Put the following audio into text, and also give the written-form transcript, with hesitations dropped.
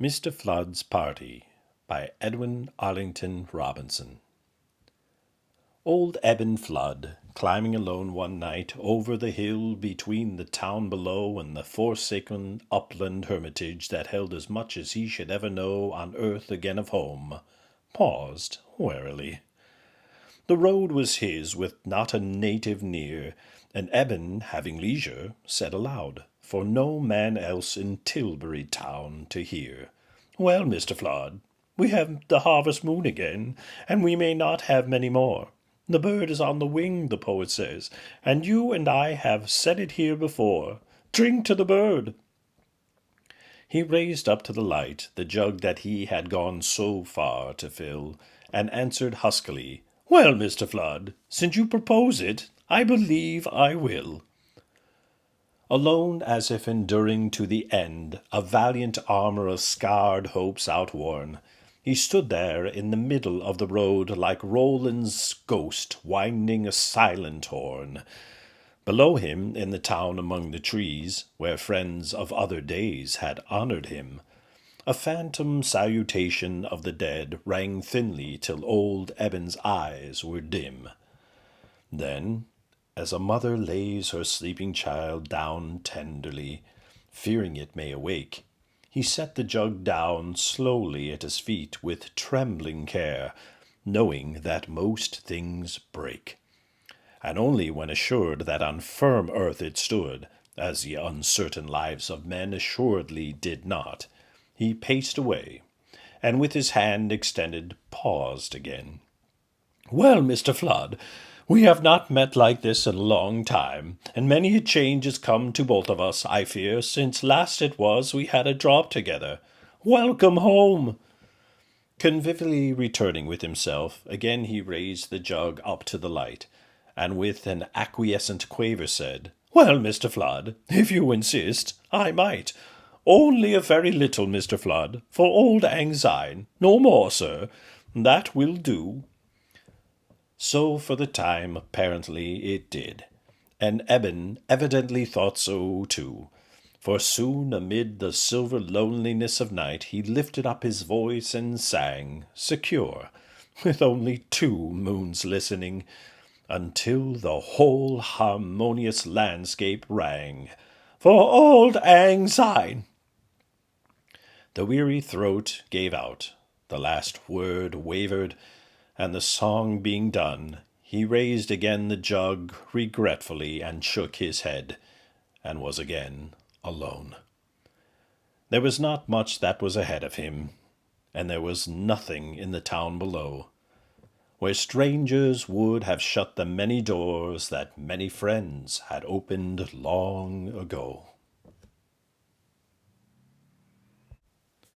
Mr. Flood's Party by Edwin Arlington Robinson. Old Eben Flood, climbing alone one night over the hill between the town below and the forsaken upland hermitage that held as much as he should ever know on earth again of home, paused warily. The road was his, with not a native near, and Eben, having leisure, said aloud, for no man else in Tilbury Town to hear, "Well, Mr. Flood, we have the harvest moon again, and we may not have many more. The bird is on the wing, the poet says, and you and I have said it here before. Drink to the bird!" He raised up to the light the jug that he had gone so far to fill, and answered huskily, "Well, Mr. Flood, since you propose it, I believe I will." Alone, as if enduring to the end a valiant armor of scarred hopes outworn, he stood there in the middle of the road like Roland's ghost winding a silent horn. Below him, in the town among the trees, where friends of other days had honored him, a phantom salutation of the dead rang thinly till old Eben's eyes were dim. Then, as a mother lays her sleeping child down tenderly, fearing it may awake, he set the jug down slowly at his feet with trembling care, knowing that most things break. And only when assured that on firm earth it stood, as the uncertain lives of men assuredly did not, he paced away, and with his hand extended paused again. "Well, Mr. Flood, we have not met like this in a long time, and many a change has come to both of us, I fear, since last it was we had a drop together. Welcome home!" Convivially returning with himself, again he raised the jug up to the light, and with an acquiescent quaver said, "Well, Mr. Flood, if you insist, I might. Only a very little, Mr. Flood, for old Anxine. No more, sir. That will do." So for the time, apparently, it did, and Eben evidently thought so too, for soon amid the silver loneliness of night he lifted up his voice and sang, secure, with only 2 moons listening, until the whole harmonious landscape rang, "For old Anxine." The weary throat gave out, the last word wavered, and the song being done, he raised again the jug regretfully and shook his head, and was again alone. There was not much that was ahead of him, and there was nothing in the town below, where strangers would have shut the many doors that many friends had opened long ago.